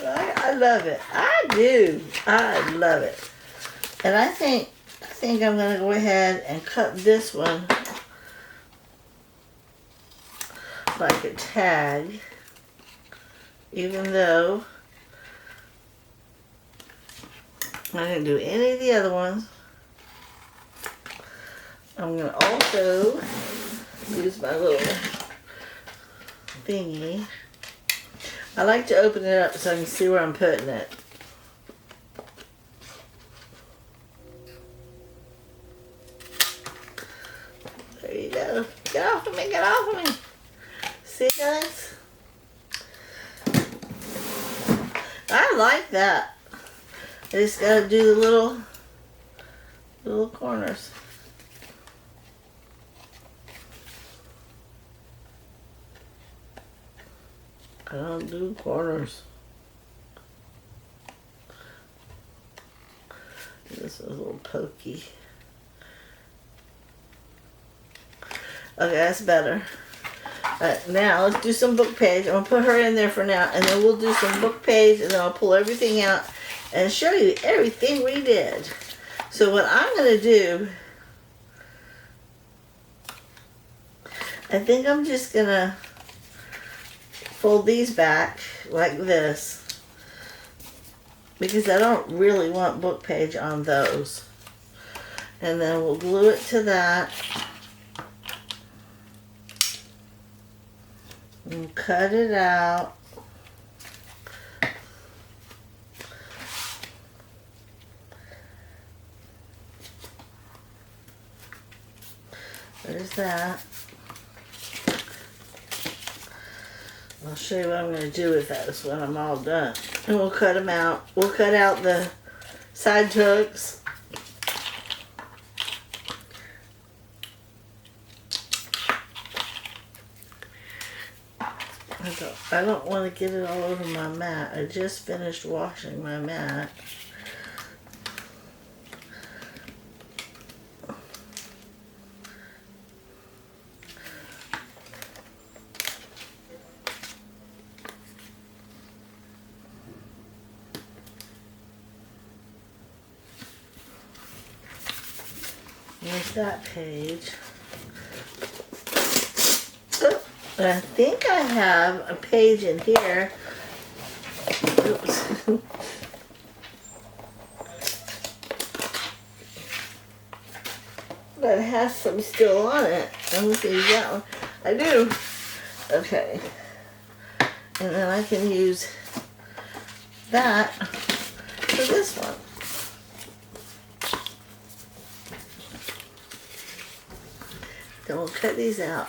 I love it. I do. I love it. And I think I'm going to go ahead and cut this one like a tag, even though I didn't do any of the other ones. I'm going to also use my little thingy. I like to open it up so I can see where I'm putting it. There you go. Get off of me, get off of me. See, guys? I like that. I just gotta do the little corners. I don't do corners. This is a little pokey. Okay, that's better. Now let's do some book page. I'm gonna put her in there for now, and then we'll do some book page, and then I'll pull everything out and show you everything we did. So what I'm gonna do, I think I'm just gonna fold these back like this, because I don't really want book page on those. And then we'll glue it to that. And cut it out. There's that. I'll show you what I'm going to do with those when I'm all done. And we'll cut them out. We'll cut out the side hooks. I don't want to get it all over my mat. I just finished washing my mat. There's that page. Oh, and I think I have a page in here. Oops. That has some still on it. Let me see that one. I do. Okay. And then I can use that for this one. Then we'll cut these out.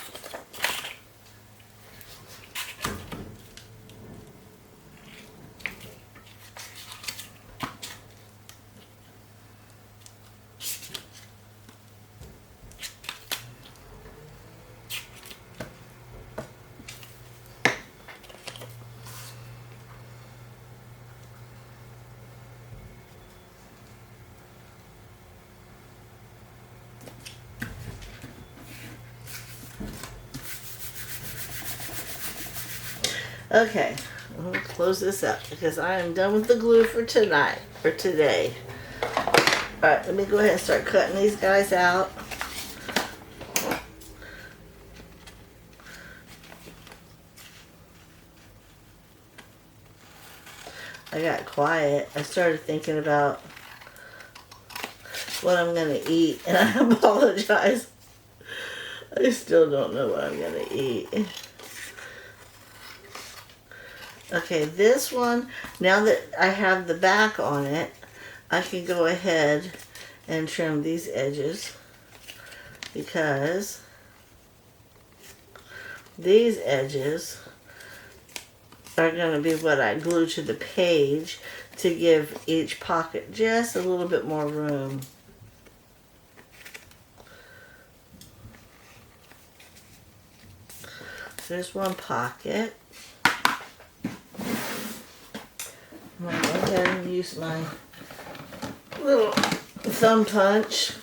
Okay, I'm going to close this up because I am done with the glue for tonight, or today. Alright, let me go ahead and start cutting these guys out. I got quiet. I started thinking about what I'm going to eat, and I apologize. I still don't know what I'm going to eat. Okay, this one, now that I have the back on it, I can go ahead and trim these edges because these edges are going to be what I glue to the page to give each pocket just a little bit more room. There's one pocket. I'm going to go ahead and use my little thumb punch.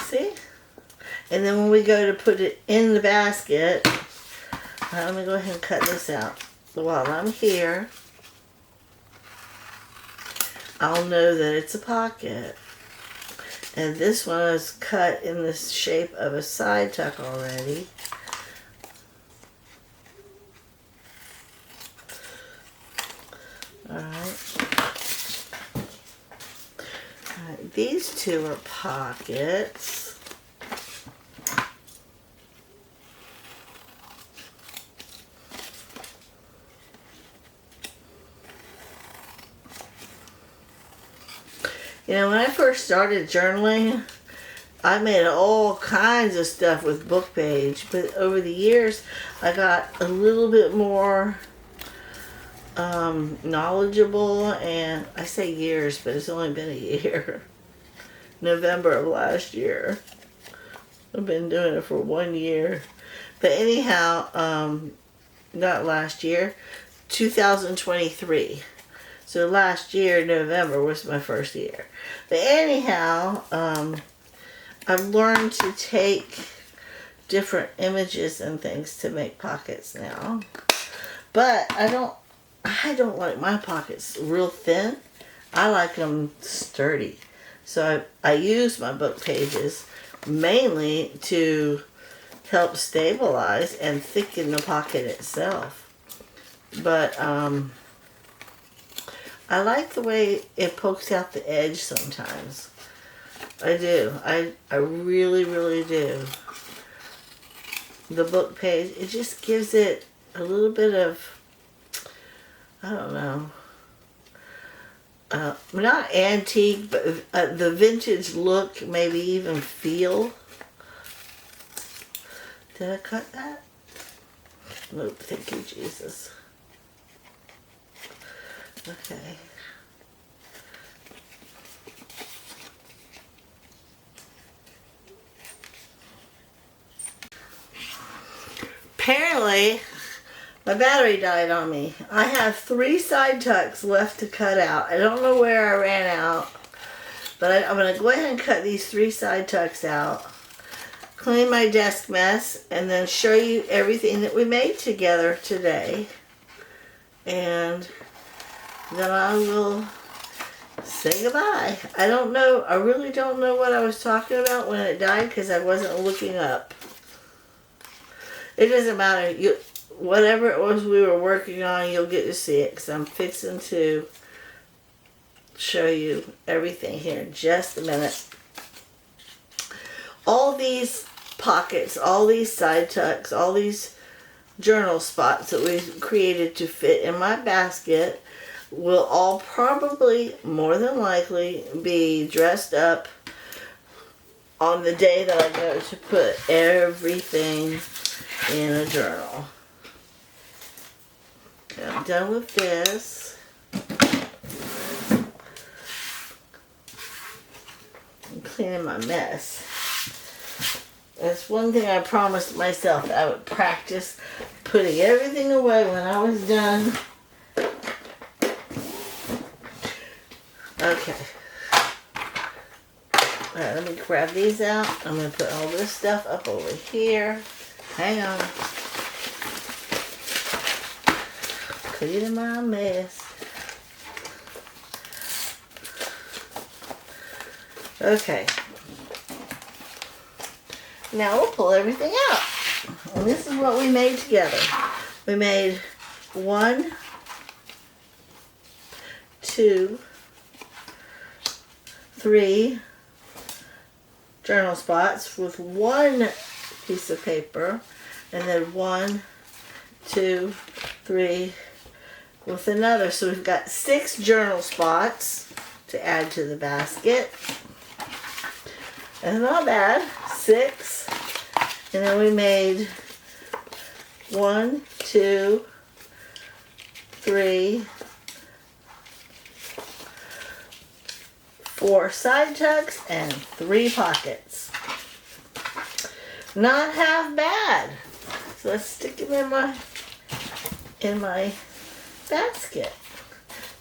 See? And then when we go to put it in the basket, let me go ahead and cut this out. While I'm here, I'll know that it's a pocket. And this one is cut in the shape of a side tuck already. Alright, these two are pockets. You know, when I first started journaling, I made all kinds of stuff with Bookpage, but over the years, I got a little bit more knowledgeable, and I say years, but it's only been a year. November of last year. I've been doing it for 1 year. But anyhow, not last year, 2023. So last year, November, was my first year. But anyhow, I've learned to take different images and things to make pockets now. But I don't like my pockets real thin. I like them sturdy. So I use my Bookpages mainly to help stabilize and thicken the pocket itself. But I like the way it pokes out the edge sometimes. I do. I really, really do. The book page, it just gives it a little bit of, I don't know, not antique, but the vintage look, maybe even feel. Did I cut that? Nope, thank you, Jesus. Okay. Apparently, my battery died on me. I have 3 side tucks left to cut out. I don't know where I ran out, but I'm going to go ahead and cut these 3 side tucks out, clean my desk mess, and then show you everything that we made together today. And then I will say goodbye. I don't know. I really don't know what I was talking about when it died because I wasn't looking up. It doesn't matter. Whatever it was we were working on, you'll get to see it because I'm fixing to show you everything here in just a minute. All these pockets, all these side tucks, all these journal spots that we created to fit in my basket will all probably, more than likely, be dressed up on the day that I go to put everything in a journal. Okay, I'm done with this. I'm cleaning my mess. That's one thing I promised myself, that I would practice putting everything away when I was done. Okay. Alright, let me grab these out. I'm going to put all this stuff up over here. Hang on. Cleaning my mess. Okay. Now we'll pull everything out. And this is what we made together. We made 1, 2, 3 journal spots with 1 piece of paper, and then 1, 2, 3 with another. So we've got 6 journal spots to add to the basket. That's not bad. 6. And then we made 1, 2, 3, 4 side tucks and 3 pockets. Not half bad. So let's stick them in my basket.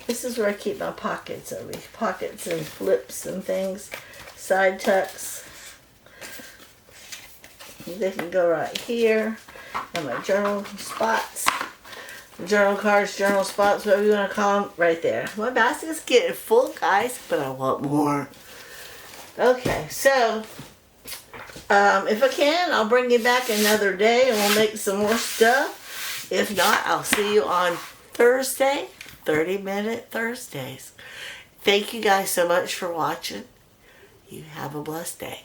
This is where I keep my pockets over here. Pockets and flips and things. Side tucks. They can go right here. And my journal spots. Journal cards, journal spots, whatever you want to call them, right there. My basket's getting full, guys, but I want more. Okay, so if I can, I'll bring you back another day and we'll make some more stuff. If not, I'll see you on Thursday, 30-minute Thursdays. Thank you guys so much for watching. You have a blessed day.